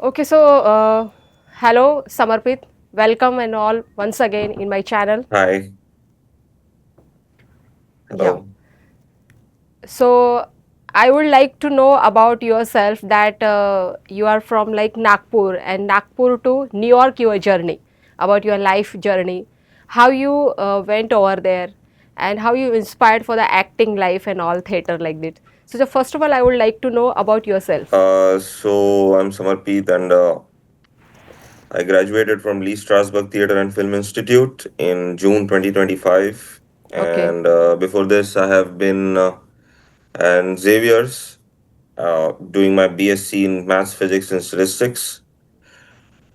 Okay, hello Samarpeet, welcome and all once again in my channel. Hi, Yeah, hello. so I would like to know about yourself that you are from like Nagpur and Nagpur to New York, your journey, about your life journey, how you went over there and how you inspired for the acting life and all theater like that. So, first of all, I would like to know about yourself. I'm Samarpeet and I graduated from Lee Strasberg Theatre and Film Institute in June 2025. Okay, And before this, I have been at Xavier's doing my BSc in Maths, Physics, and Statistics.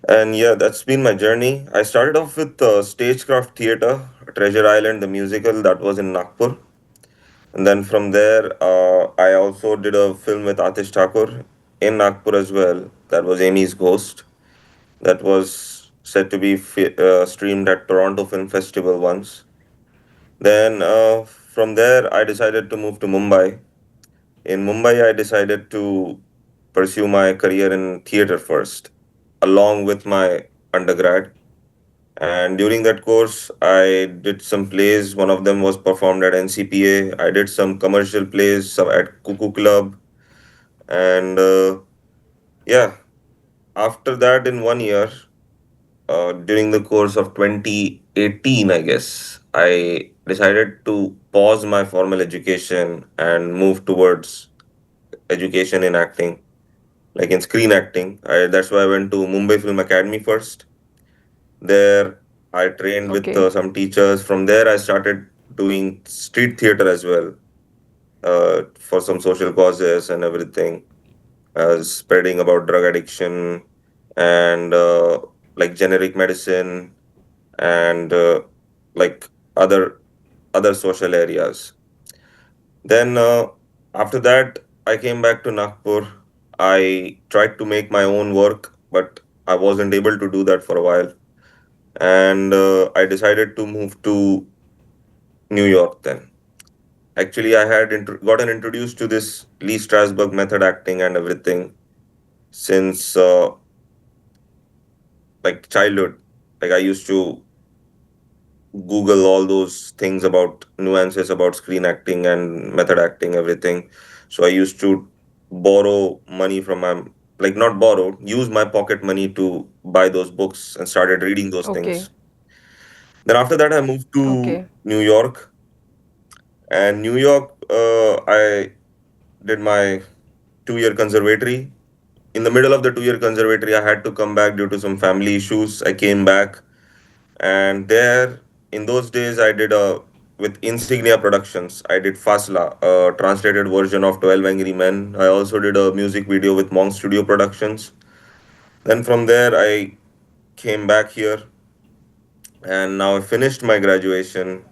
And yeah, that's been my journey. I started off with Stagecraft Theatre, Treasure Island, the musical that was in Nagpur. And then from there, I also did a film with Atish Thakur in Nagpur as well. That was Amy's Ghost. That was said to be streamed at Toronto Film Festival once. Then from there, I decided to move to Mumbai. In Mumbai, I decided to pursue my career in theater first, along with my undergrad. And during that course, I did some plays. One of them was performed at NCPA. I did some commercial plays at Cuckoo Club. And yeah, after that, in 1 year, during the course of 2018, I guess, I decided to pause my formal education and move towards education in acting, like in screen acting. That's why I went to Mumbai Film Academy first. There, I trained with okay, some teachers. From there, I started doing street theater as well for some social causes and everything, spreading about drug addiction and like generic medicine and like other other social areas. Then after that, I came back to Nagpur. I tried to make my own work, but I wasn't able to do that for a while. And I decided to move to New York then. Actually, I had gotten introduced to this Lee Strasberg method acting and everything since like childhood. Like I used to Google all those things about nuances about screen acting and method acting, everything. So I used to borrow money from my, like not borrow, use my pocket money to buy those books and started reading those okay, things. Then after that, I moved to okay, New York. And New York, I did my 2 year conservatory. In the middle of the 2 year conservatory, I had to come back due to some family issues. I came back, and there, in those days, I did a with Insignia Productions. I did Fasla, a translated version of 12 Angry Men. I also did a music video with Monk Studio Productions. Then from there, I came back here, and now I finished my graduation.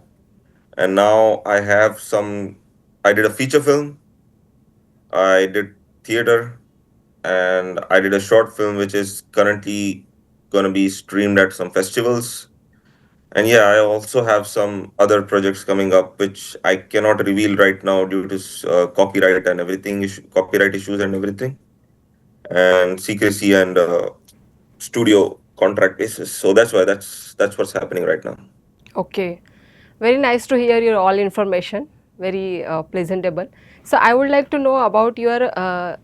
And now I have some. I did a feature film. I did theater, and I did a short film which is currently going to be streamed at some festivals. And yeah, I also have some other projects coming up which I cannot reveal right now due to copyright and everything, copyright issues and everything, and secrecy and studio contract basis. So that's why that's what's happening right now. okay. Very nice to hear your all information. Very pleasantable. So I would like to know about your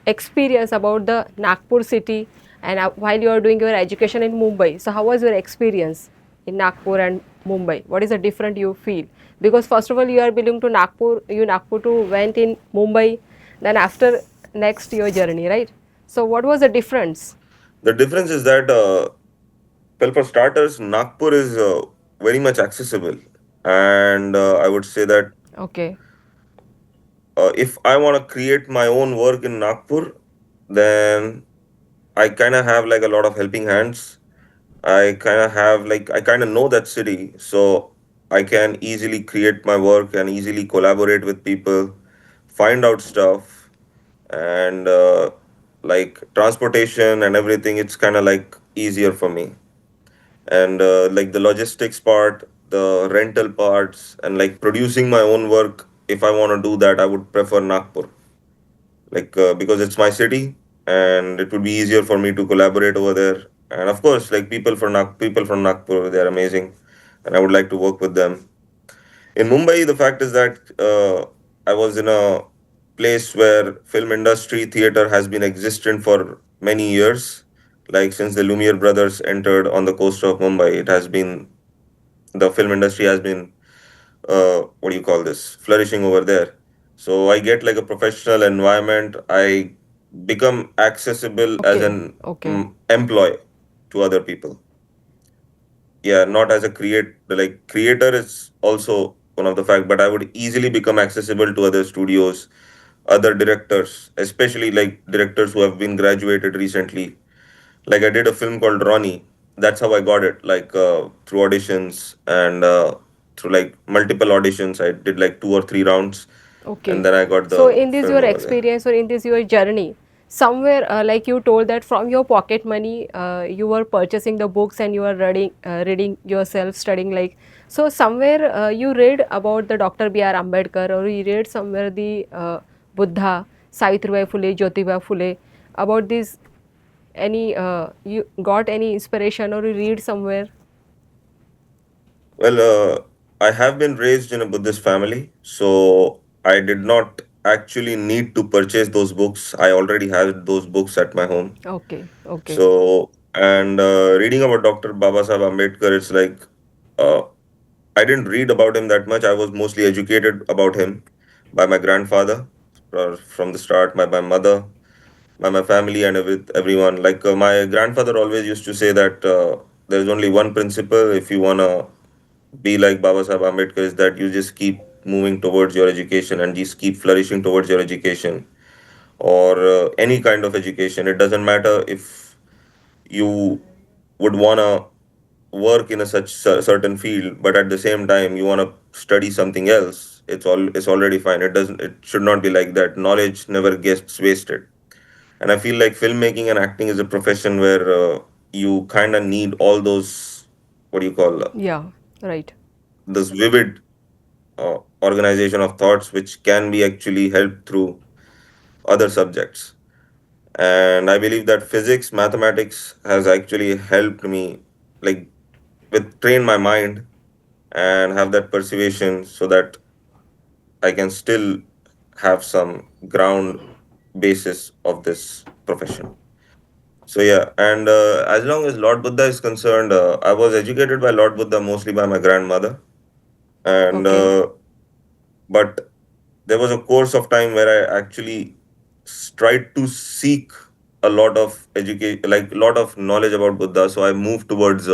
experience about the Nagpur city and while you are doing your education in Mumbai. So how was your experience in Nagpur and Mumbai? What is the different you feel? Because first of all, you are belong to Nagpur. You Nagpur to went in Mumbai. Then after next your journey, right? So what was the difference? The difference is that, well, for starters, Nagpur is very much accessible, and I would say that Okay. if I want to create my own work in Nagpur, then I kind of have like a lot of helping hands. I kind of know that city, so I can easily create my work and easily collaborate with people, find out stuff, and like transportation and everything. It's kind of like easier for me, and like the logistics part, the rental parts, and like producing my own work. If I want to do that, I would prefer Nagpur, like because it's my city. and it would be easier for me to collaborate over there. And of course, like people from Nagpur, they're amazing, and I would like to work with them. In Mumbai, the fact is that I was in a place where film industry theater has been existent for many years. Like since the Lumiere brothers entered on the coast of Mumbai, it has been the film industry has been what do you call this, flourishing over there. So I get like a professional environment. I become accessible as Okay, an okay, employee to other people. Yeah, not as a creator is also one of the fact, but I would easily become accessible to other studios, other directors, especially like directors who have been graduated recently. Like I did a film called Ronnie. That's how I got it, like through auditions and through like multiple auditions. I did like 2 or 3 rounds, and okay. then I got So the in this film your over there. experience or in this your journey, somewhere like you told that from your pocket money you were purchasing the books and you are reading yourself, studying like. So somewhere you read about the Dr. B.R. Ambedkar or you read somewhere the Buddha, Savitribai Phule, Jyotiba Phule, about this any you got any inspiration or you read somewhere? Well, I have been raised in a Buddhist family, so I did not actually need to purchase those books. I already had those books at my home. Okay, okay, So, and reading about Dr. Baba Sahib Ambedkar, it's like uh, I didn't read about him that much. I was mostly educated about him by my grandfather from the start, by my mother, by my family, and with everyone. Like my grandfather always used to say that there's only one principle if you wanna be like Baba Sahib Ambedkar, is that you just keep moving towards your education and just keep flourishing towards your education or any kind of education. It doesn't matter if you would wanna work in a certain field, but at the same time you wanna study something else. It's already fine. It should not be like that. Knowledge never gets wasted. And I feel like filmmaking and acting is a profession where you kind of need all those, what do you call, yeah, right, this vivid organization of thoughts, which can be actually helped through other subjects. And I believe that physics, mathematics has actually helped me, like, with train my mind and have that perseveration so that I can still have some ground basis of this profession. So yeah, and as long as Lord Buddha is concerned, I was educated by Lord Buddha mostly by my grandmother, and okay, but there was a course of time where I actually tried to seek a lot of education, like a lot of knowledge about Buddha. So I moved towards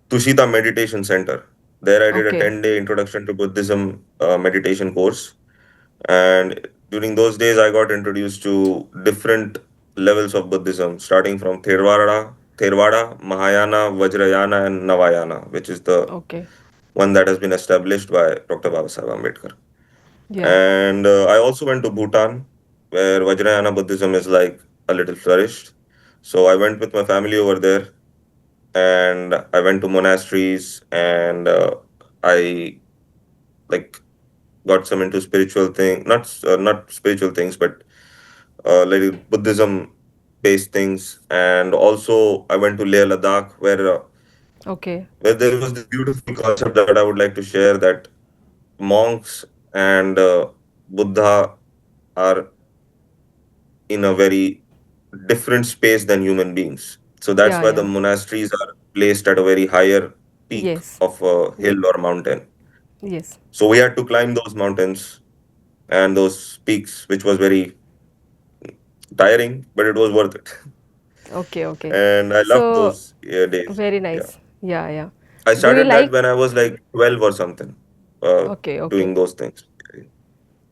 Tushita Meditation Center. There I did a okay, 10-day introduction to Buddhism meditation course. And during those days, I got introduced to different levels of Buddhism, starting from Theravada, Mahayana, Vajrayana, and Navayana, which is the okay, one that has been established by Dr. Baba Sahib Ambedkar. yeah, And I also went to Bhutan, where Vajrayana Buddhism is like a little flourished. So I went with my family over there, and I went to monasteries, and I like got some into spiritual thing, not spiritual things, but like Buddhism based things. And also I went to Leh Ladakh, okay, where there was this beautiful concept that I would like to share, that monks and Buddha are in a very different space than human beings. So that's yeah, why the yeah, monasteries are placed at a very higher peak yes, of a hill or mountain. yes, So we had to climb those mountains and those peaks, which was very tiring, but it was worth it. okay, okay. And I loved So those days. very Yeah. nice. Yeah, yeah. I Do you started that like? when I was like 12 or something, Okay, okay. doing those things.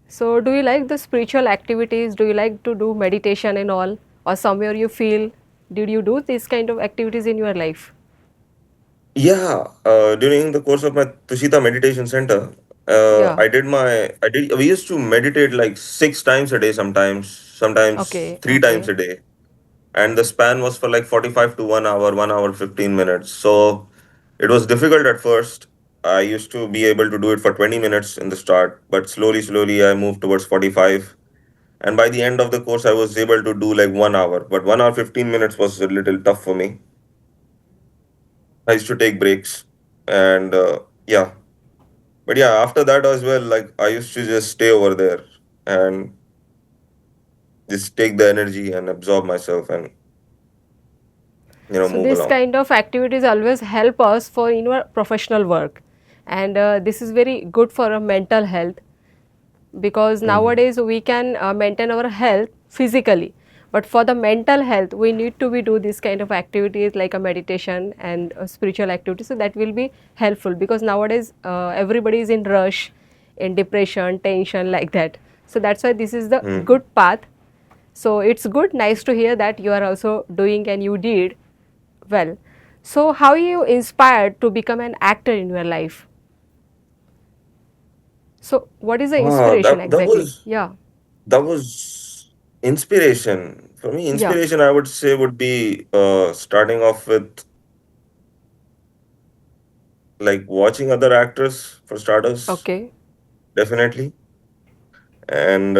So do you like the spiritual activities? Do you like to do meditation and all, or somewhere you feel? Did you do this kind of activities in your life? Yeah, during the course of my Tushita Meditation Center, Yeah. we used to meditate like 6 times a day sometimes, sometimes Okay, three times okay, a day. And the span was for like 45 to 1 hour, 1 hour, 15 minutes. So it was difficult at first. I used to be able to do it for 20 minutes in the start, but slowly, slowly I moved towards 45. And by the end of the course, I was able to do like 1 hour, but 1 hour 15 minutes was a little tough for me. I used to take breaks, and yeah, but yeah, after that as well, like I used to just stay over there and just take the energy and absorb myself and So move this along. kind of activities always help us for in our professional work, and this is very good for our mental health, because Hmm. nowadays we can maintain our health physically, but for the mental health we need to be do this kind of activities like a meditation and spiritual activities, so that will be helpful, because nowadays everybody is in rush, in depression, tension, like that. So that's why this is the Hmm. good path. So it's good, nice to hear that you are also doing and you did well. So how you inspired to become an actor in your life? So what is the Ah, inspiration that exactly? was Yeah. that was inspiration for me. Yeah. Inspiration, I would say, would be starting off with like watching other actors for starters, Okay. definitely, and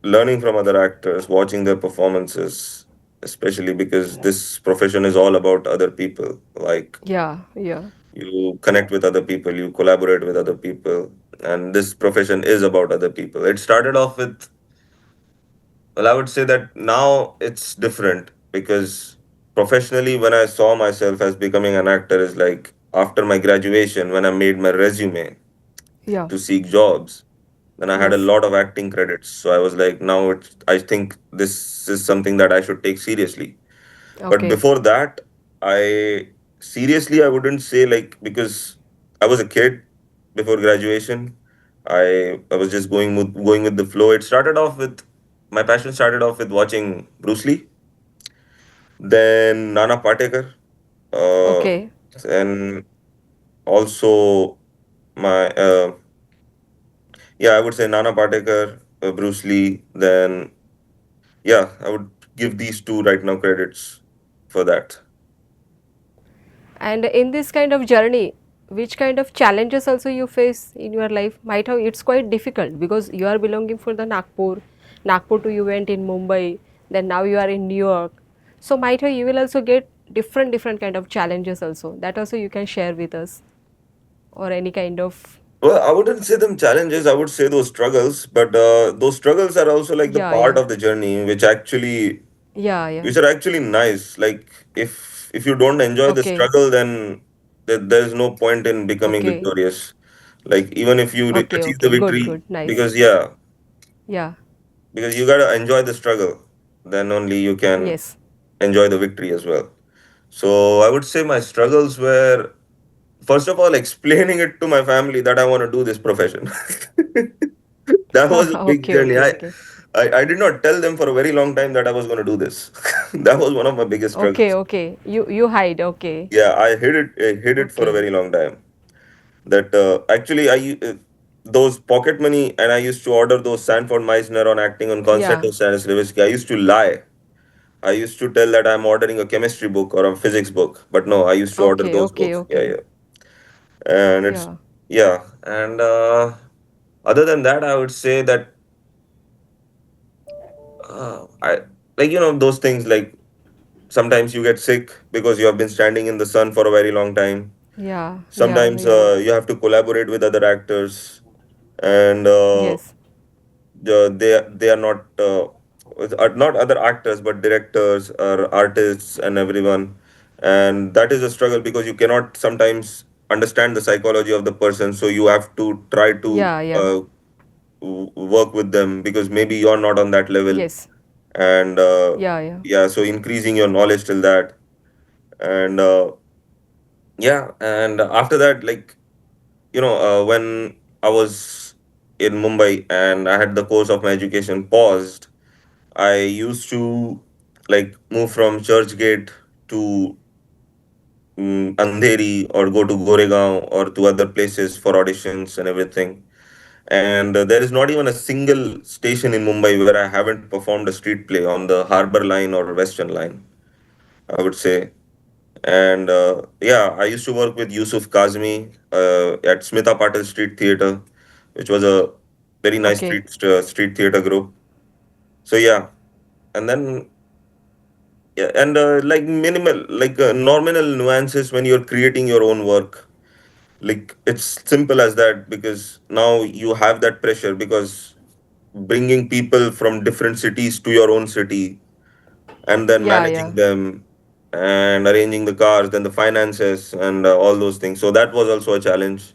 learning from other actors, watching their performances, especially because this profession is all about other people. Like Yeah. Yeah. you connect with other people, you collaborate with other people, and this profession is about other people. It started off with, well, I would say that now it's different because professionally, when I saw myself as becoming an actor, is like after my graduation, when I made my resume Yeah. to seek jobs, then I had a Yes. lot of acting credits. So I was like, now I think this is something that I should take seriously. But Okay. before that, I seriously, I wouldn't say like, because I was a kid before graduation. I was just going with the flow. It started off with my passion started off with watching Bruce Lee, then Nana Patekar, uh, Okay. and also my yeah, I would say Nana Patekar, Bruce Lee. Then yeah, I would give these two right now credits for that. And in this kind of journey, which kind of challenges also you face in your life? Might have it's quite difficult because you are belonging for the Nagpur. Nagpur to you went in Mumbai, then now you are in New York. So might have you will also get different kind of challenges also. That also you can share with us, or any kind of. Well, I wouldn't say them challenges. I would say those struggles, but those struggles are also like the Yeah, part yeah. of the journey, Yeah, yeah. which are actually nice. Like if you don't enjoy the Okay. struggle, then there's no point in becoming Okay. victorious. Like even if you Okay, achieve the okay. Good, victory, good. Nice. because yeah, Yeah. because you gotta enjoy the struggle, then only you can Yes. enjoy the victory as well. So I would say my struggles were, first of all, explaining it to my family that I want to do this profession. That was a big Okay, journey. okay, okay. I did not tell them for a very long time that I was going to do this. That was one of my biggest Okay, struggles. okay. You hide. Okay. Yeah, I hid it for a Okay. very long time. That actually those pocket money, and I used to order those Sanford Meisner on acting on Yeah. Constantine Stanislavski. I used to lie. I used to tell that I'm ordering a chemistry book or a physics book, but no, I used to order Okay, those okay, books. Yeah, okay. yeah, and it's Yeah. yeah, and other than that, I would say that I like those things like sometimes you get sick because you have been standing in the sun for a very long time. Yeah, yeah, Sometimes yeah. you have to collaborate with other actors, and Yes. they are not other actors but directors or artists and everyone, and that is a struggle because you cannot sometimes understand the psychology of the person, so you have to try to Yeah, yeah. work with them because maybe you're not on that level, Yes. and Yeah, yeah. yeah, so increasing your knowledge till that, and yeah, and after that, like when I was in Mumbai and I had the course of my education paused, I used to like move from Churchgate to Andheri or go to Goregaon or to other places for auditions and everything. And there is not even a single station in Mumbai where I haven't performed a street play on the Harbour Line or Western Line, I would say. And yeah, I used to work with Yusuf Kazmi at Smita Patel Street Theatre, which was a very nice Okay. street theater group. So yeah, and then yeah, and like minimal, like nominal nuances when you're creating your own work. Like it's simple as that because now you have that pressure because bringing people from different cities to your own city and then Yeah, yeah. managing them and arranging the cars, then the finances and all those things. So that was also a challenge.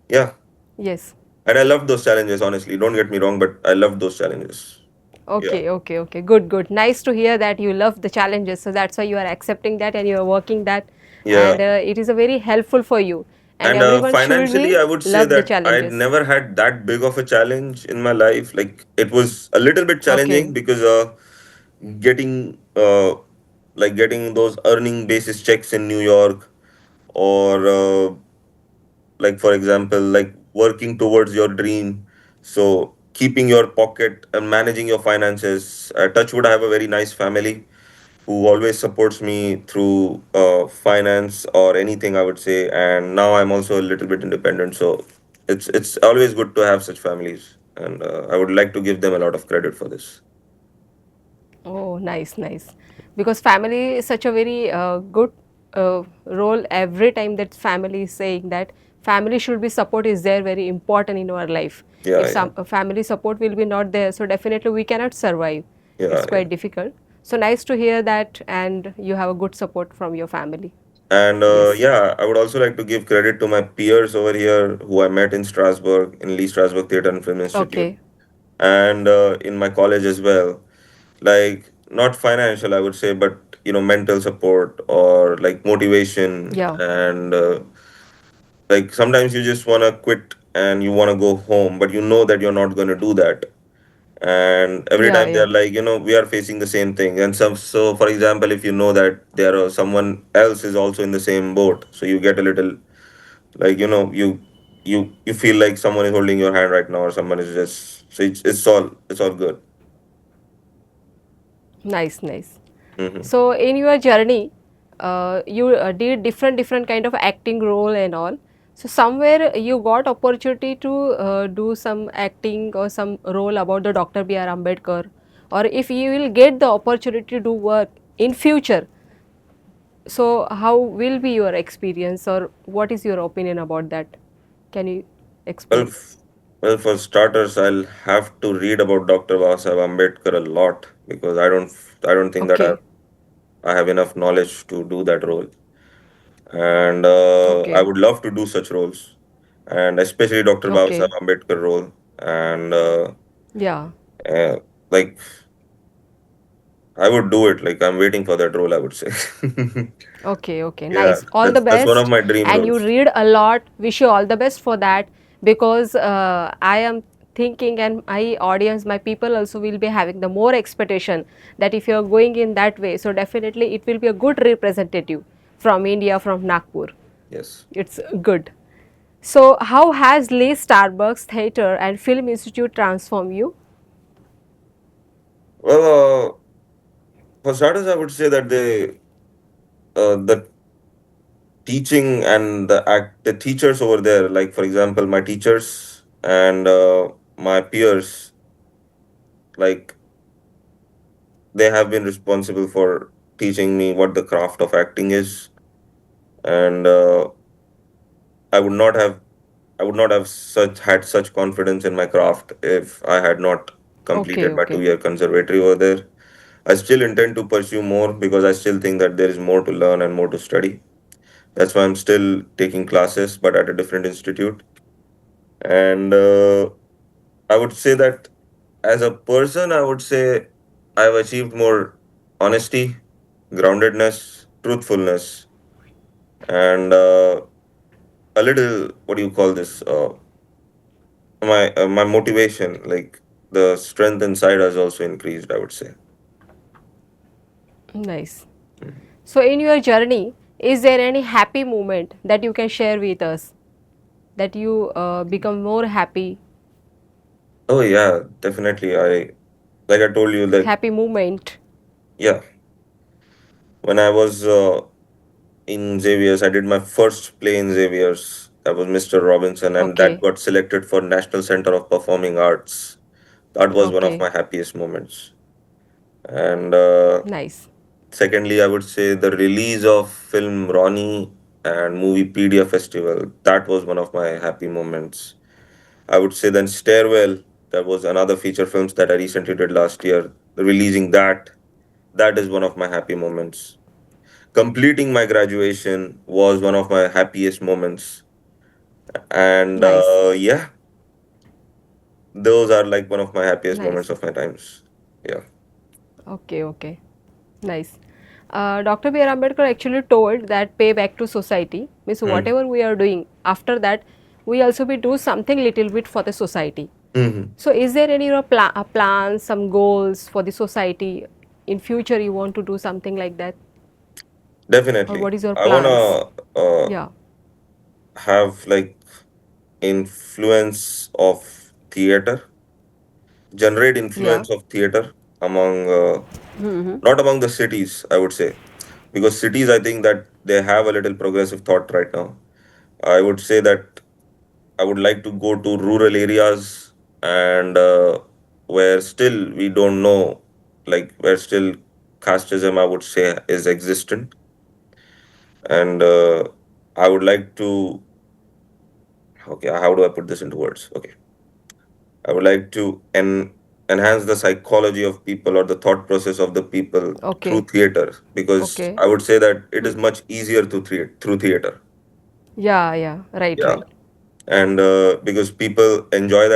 Yeah, Yes. and I loved those challenges. Honestly, don't get me wrong, but I loved those challenges. Yeah, Okay, okay, okay. Good, good. Nice to hear that you love the challenges. So that's why you are accepting that and you are working that, yeah. and it is a very helpful for you. And And everyone should financially, be I would say love the that I challenges. never had that big of a challenge in my life. Like it was a little bit challenging Okay. because getting getting those earning basis checks in New York or like for example like working towards your dream, so keeping your pocket and managing your finances. Touchwood, I have a very nice family who always supports me through finance or anything, I would say, and now I'm also a little bit independent, so it's always good to have such families, and I would like to give them a lot of credit for this. Oh, nice, nice. Because family is such a very good role every time that family is saying that family should be support is there very important in our life. If Yeah, yeah, some family support will be not there, so definitely we cannot survive. yeah, It's yeah. quite difficult. So nice to hear that, and you have a good support from your family. And Yes. yeah, I would also like to give credit to my peers over here who I met in Strasbourg, in Lee Strasbourg Theatre and Film Institute, Okay. and in my college as well. Like, not financial, I would say, but mental support or like motivation. Yeah. And like sometimes you just want to quit and you want to go home, but you know that you're not going to do that. And every Yeah. time they're Yeah. like, we are facing the same thing. And so for example, if you know that there are someone else is also in the same boat, so you get a little like you feel like someone is holding your hand right now, or someone is just, so it's all good. Nice. Nice. Hmm. So in your journey, you did different kind of acting role and all. So somewhere you got opportunity to do some acting or some role about the Dr. B.R. Ambedkar, or if you will get the opportunity to do work in future. So how will be your experience, or what is your opinion about that? Can you Well, explain? for starters, I'll have to read about Dr. Vasab Ambedkar a lot because I don't think that Okay, I have enough knowledge to do that role, and I okay, would love to do such roles, and especially Dr. Vasab okay. Ambedkar role, and Yeah. uh, like I would do it. Like I'm waiting for that role, I would say. Okay, okay, Yeah, nice. All the that's one of best. my dream And you roles. read a lot. Wish you all the best for that, because I am thinking, and my audience, my people also will be having the more expectation that if you are going in that way, so definitely it will be a good representative from India, from Nagpur. Yes. It's good. So, how has Lee Starbucks Theatre and Film Institute transformed you? Well, for starters, I would say that the teaching and the teachers over there, like for example my teachers and my peers, like they have been responsible for teaching me what the craft of acting is, and I would not have such confidence in my craft if I had not Okay, completed my okay, 2 year conservatory over there. I still intend to pursue more because I still think that there is more to learn and more to study. That's why I'm still taking classes, but at a different institute. And I would say that as a person, I would say I've achieved more honesty, groundedness, truthfulness, and a little, what do you call this? My motivation, like the strength inside has also increased, I would say. nice. So, in your journey, is there any happy moment that you can share with us, that you become more happy, Oh yeah, definitely. Like I told you, like happy moment? yeah, when I was in Xavier's, I did my first play in Xavier's. That was Mr. Robinson, and that Okay. got selected for National Center of Performing Arts. That was one of Okay. my happiest moments. And Nice. secondly, I would say the release of film Ronnie and movie Pedia Festival. That was one of my happy moments. I would say then Stairwell. That was another feature films that I recently did last year. Releasing that, that is one of my happy moments. Completing my graduation was one of my happiest moments. And Nice. yeah, those are like one of my happiest moments Nice. of my times. Yeah. Okay. Okay. Nice. Dr. B.R. Ambedkar actually told that pay back to society means Hmm. whatever we are doing after that, we also be do something little bit for the society. Hmm. So, is there any plans, some goals for the society in future? You want to do something like that, or Definitely. what is your I plans? wanna Yeah. have like influence of theater, generate Yeah. influence of theater among Mm-hmm. not among the cities, I would say, because cities, I think that they have a little progressive thought right now. I would say that I would like to go to rural areas and where still we don't know, like where still casteism, I would say, is existent. And I would like to, okay, how do I put this into words? Okay. I would like to enhance the psychology of people or the thought process of the people through Okay. theater, because Okay. I would say that it is much easier to through theater. Yeah. Yeah. Right. Yeah. Right. And because people enjoy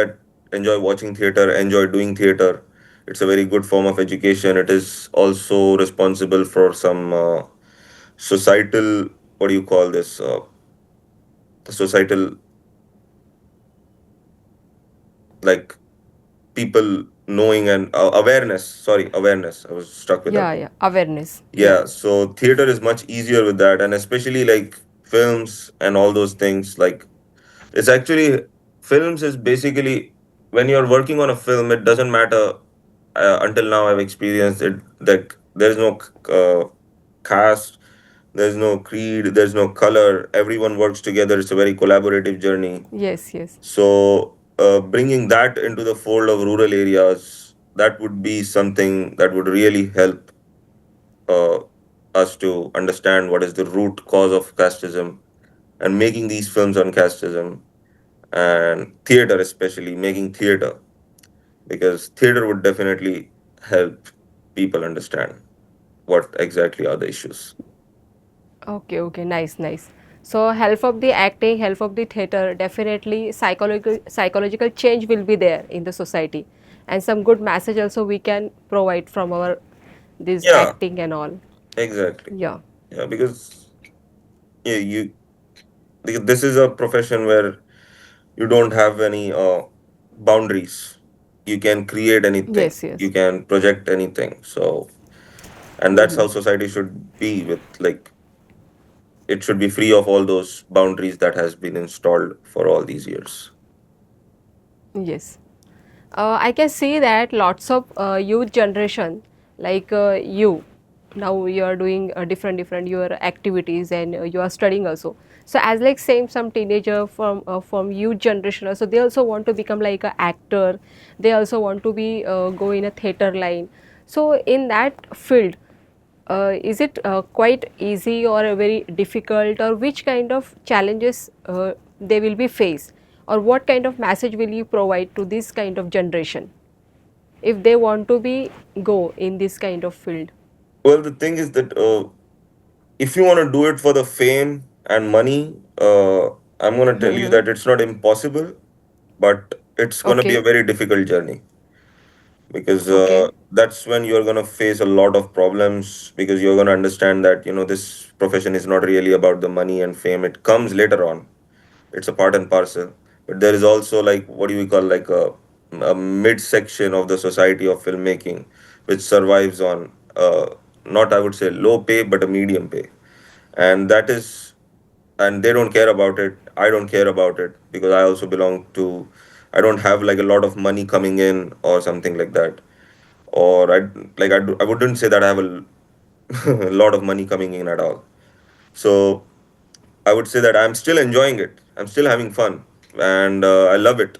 watching theater, enjoy doing theater. It's a very good form of education. It is also responsible for some societal, what do you call this? The societal, like people knowing and awareness. Sorry, awareness. I was stuck with that Yeah. word. Yeah. Awareness. Yeah. Yeah, so theater is much easier with that, and especially like films and all those things. Like it's actually films is basically when you're working on a film, it doesn't matter. Until now, I've experienced it. Like there's no cast, there's no creed, there's no color. Everyone works together. It's a very collaborative journey. Yes. Yes. So bringing that into the fold of rural areas, that would be something that would really help uh, us to understand what is the root cause of casteism and making these films on casteism and theater, especially making theater, because theater would definitely help people understand what exactly are the issues. Okay, okay, nice, nice. So, help of the acting, help of the theater, definitely psychological change will be there in the society, and some good message also we can provide from our this Yeah, acting and all. exactly. Yeah. Yeah, because yeah, because this is a profession where you don't have any boundaries. You can create anything. Yes, You yes. can project anything. So, and that's Mm-hmm. how society should be with like it should be free of all those boundaries that has been installed for all these years. Yes. I can see that lots of youth generation like you now you are doing different your activities and you are studying also. So as like same some teenager from youth generation also they also want to become like a actor. They also want to be go in a theater line. So in that field is it quite easy or very difficult or which kind of challenges they will be faced or what kind of message will you provide to this kind of generation if they want to be go in this kind of field? Well, the thing is that if you want to do it for the fame and money, I'm going to tell you Mm-hmm. that it's not impossible, but it's going to be a Okay, very difficult journey because okay, that's when you're going to face a lot of problems because you're going to understand that, this profession is not really about the money and fame. It comes later on. It's a part and parcel, but there is also like what do we call like a mid section of the society of filmmaking which survives on not I would say low pay but a medium pay, and that is, and they don't care about it. I don't care about it because I also belong to, I don't have like a lot of money coming in or something like that, or I wouldn't say that I have a lot of money coming in at all. So I would say that I'm still enjoying it. I'm still having fun, and I love it.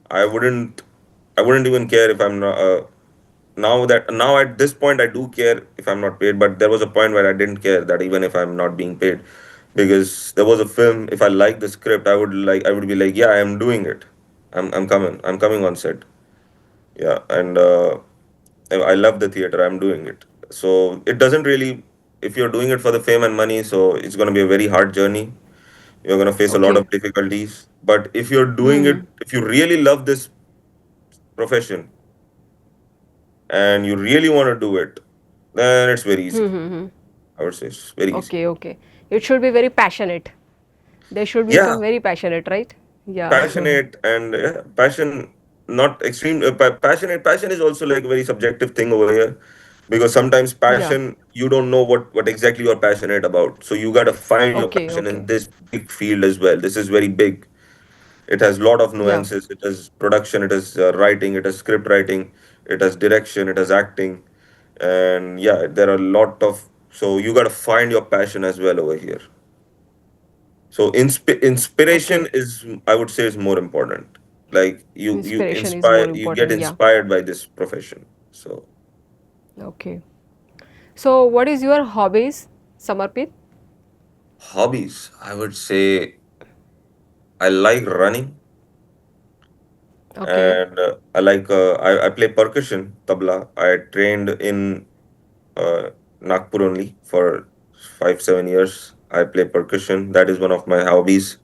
I wouldn't I wouldn't even care if I'm not. Now at this point I do care if I'm not paid, but there was a point where I didn't care that even if I'm not being paid, because there was a film. If I like the script, I would be like, yeah, I am doing it. I'm coming on set. Yeah, and I love the theater. I'm doing it. So it doesn't really, if you're doing it for the fame and money, so it's going to be a very hard journey. You're going to face a lot Okay. of difficulties. But if you're doing it, Hmm. if you really love this profession and you really want to do it, then it's very easy. Hmm. I would say it's very easy. Okay, okay. It should be very passionate. They should Yeah, become very passionate, right? Yeah. passionate and passion, not extreme. Passionate. Passion is also like a very subjective thing over here, because sometimes Yeah. passion, you don't know what exactly you're passionate about. So you gotta find your Okay, passion in okay. this big field as well. This is very big. It has lot of Yeah. nuances. It has production. It has writing. It has script writing. It has direction. It has acting, and yeah, there are a lot of. So you gotta find your passion as well over here. So Okay. inspiration is, I would say, is more important. Like Inspiration is more you get important. Yeah. inspired by this profession. So Okay. So, what is your hobbies, Samarpit? hobbies, I would say I like running, Okay. and I play percussion, tabla. I trained in Nagpur only for 5 7 years. I play percussion. That is one of my hobbies.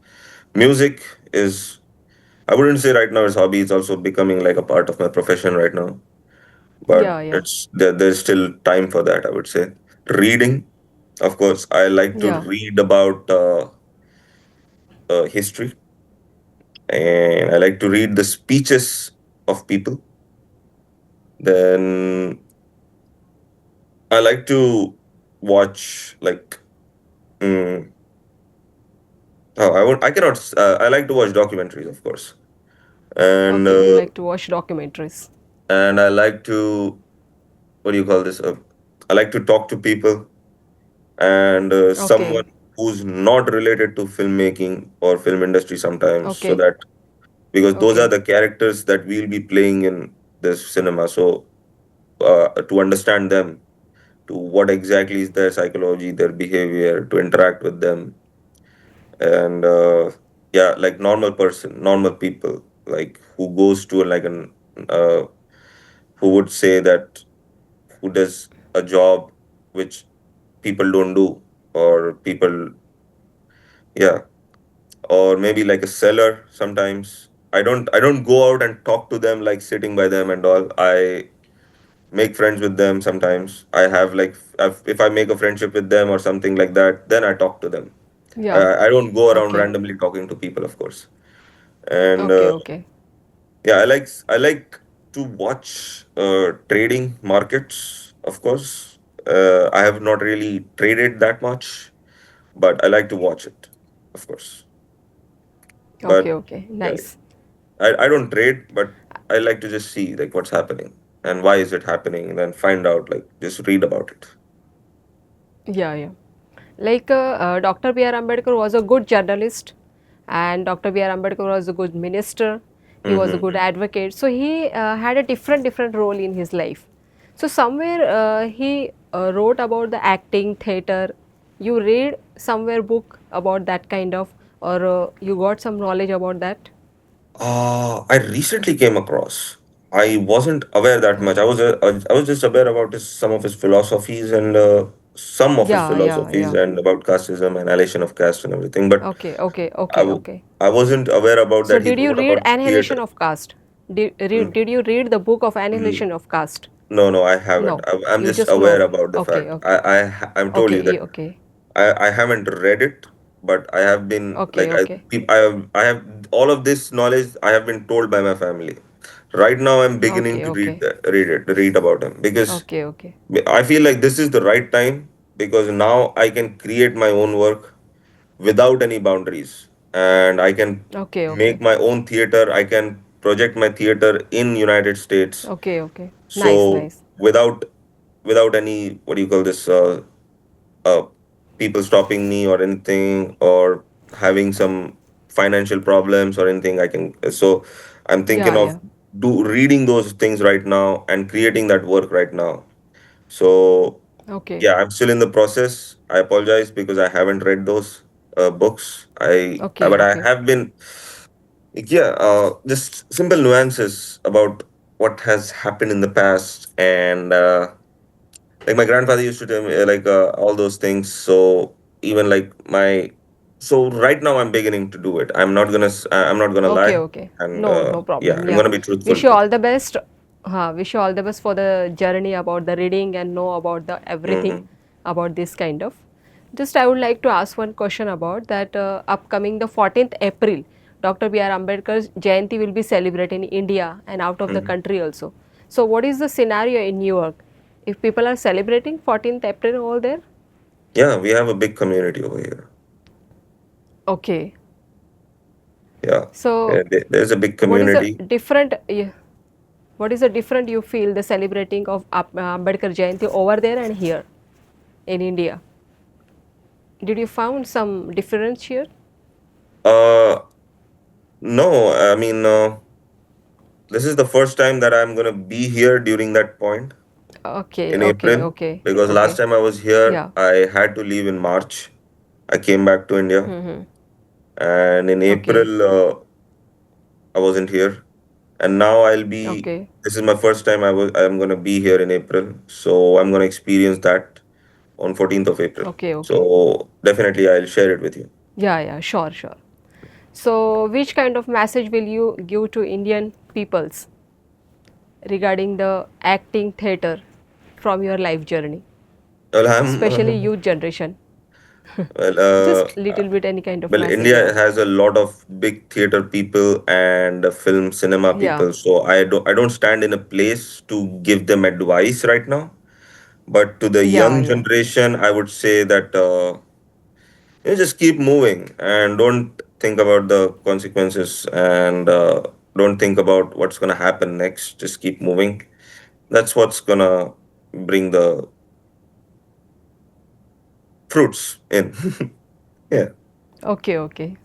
Music is, I wouldn't say right now is hobby. It's also becoming like a part of my profession right now, but Yeah, yeah. there's still time for that, I would say. Reading, of course, I like to Yeah. read about history, and I like to read the speeches of people. Then I like to watch like, mm, oh, I cannot I like to watch documentaries, of course, and Okay. You like to watch documentaries. I like to, what do you call this, I like to talk to people, and someone Okay. who's not related to filmmaking or film industry sometimes, so Okay. that, because those are Okay. the characters that we'll be playing in this cinema. So to understand them, to what exactly is their psychology, their behavior, to interact with them, and yeah, like normal person, normal people, like who goes to like an uh, who would say that, who does a job which people don't do, or people, yeah, or maybe like a seller sometimes. I don't go out and talk to them like sitting by them and all. I make friends with them sometimes. I have like, if I make a friendship with them or something like that, then I talk to them. Yeah. I don't go around Okay. randomly talking to people, of course. And Okay. Okay. yeah, I like to watch trading markets, of course. I have not really traded that much, but I like to watch it, of course. Okay. But Okay. yeah, Nice. I don't trade, but I like to just see like what's happening and why is it happening, and then find out, like just read about it. Yeah. Yeah. Like Dr. B.R. Ambedkar was a good journalist, and Dr. B.R. Ambedkar was a good minister. He was a good Mm-hmm. advocate. So he had a different role in his life. So somewhere he wrote about the acting, theater. You read somewhere book about that kind of, or you got some knowledge about that. I recently came across. I wasn't aware that much. I was just aware about some of his philosophies, and Yeah, yeah, yeah. about casteism, annihilation of caste and everything. But Okay, okay, I, okay, w- okay. I wasn't aware about So that he did you wrote read about theater. Annihilation of Caste? Mm, Did you read the book of mm, Annihilation of Caste? no, no, I haven't. No, I'm you just just know aware of. about the Okay, fact. okay, I'm told you okay, that okay, I haven't read it, but I have been okay, like, okay, I have all of this knowledge. I have been told by my family. Right now, I'm beginning okay, to okay, read about him, because okay, okay, I feel like this is the right time, because now I can create my own work without any boundaries, and I can okay, make okay, my own theater. I can project my theater in United States. okay, okay. Nice, So nice. without any, what do you call this, uh, people stopping me or anything, or having some financial problems or anything, I can. So I'm thinking Yeah, of yeah. do reading those things right now and creating that work right now. So Okay. yeah, I'm still in the process. I apologize because I haven't read those books. Okay, But I okay. have been, yeah, just simple nuances about what has happened in the past, and like my grandfather used to tell me like all those things. So even like my, so right now I'm beginning to do it. I'm not gonna Okay, lie, okay. and No, no yeah, problem. I'm Yeah. gonna be truthful Wish you to all the best. Wish you all the best for the journey about the reading and know about the you. everything about this kind of. Just I would like to ask one question about that upcoming the 14th April, Dr. B.R. Ambedkar's Jayanti will be celebrated in India and out of the Hmm. country also. So what is the scenario in New York? If people are celebrating 14th April over there? Yeah, we have a big community over here. Okay. Yeah, So there's a big what is a community. different what is the different you feel the celebrating of Ambedkar Jayanti over there and here in India? Did you found some difference here? Uh, no, I mean, this is the first time that I'm gonna be here during that point Okay, in okay, April, okay, because last okay. time I was here, Yeah. I had to leave in March. I came back to India, Mm-hmm. and in Okay, April, I wasn't here. And now okay, this is my first time I'm gonna be here in April, so I'm gonna experience that on 14th of April. okay, okay. So definitely I'll share it with you. Yeah, yeah, sure, sure. So, which kind of message will you give to Indian peoples regarding the acting theater from your life journey, Well, especially youth generation? well, Just little bit any kind of well, message you India want. has a lot of big theater people and film cinema Yeah, people. So I don't stand in a place to give them advice right now. But to the yeah, young yeah. generation, I would say that just keep moving and don't think about the consequences, and don't think about what's gonna happen next. Just keep moving. That's what's gonna bring the fruits in. Yeah, Okay, okay.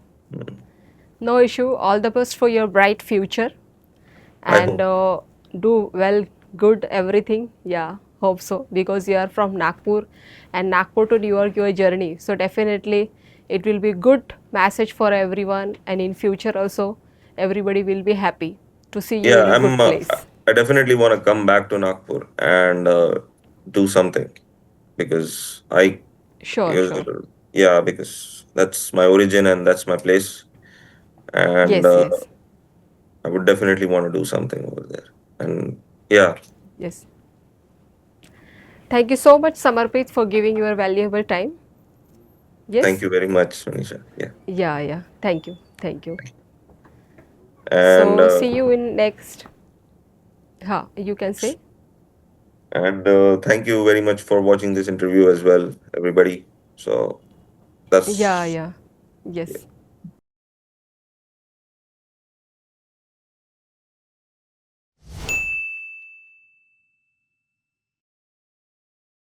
No issue. All the best for your bright future I and hope. do well, good, everything. Yeah, hope so. Because you are from Nagpur and Nagpur to New York, your journey. So, definitely it will be good message for everyone. And in future also, everybody will be happy to see you Yeah, in a good place. I definitely want to come back to Nagpur and do something, because Sure, uh, sure. yeah, because that's my origin and that's my place, and Yes, yes, I would definitely want to do something over there. And yeah, yes. Thank you so much, Samarpit, for giving your valuable time. thank Yes? you very much, Manisha. Yeah, Yeah, yeah. Thank you. Thank you. and So, see you in next. You can say? thank you very much for watching this interview as well, everybody. So Yeah, that's yeah. Yes.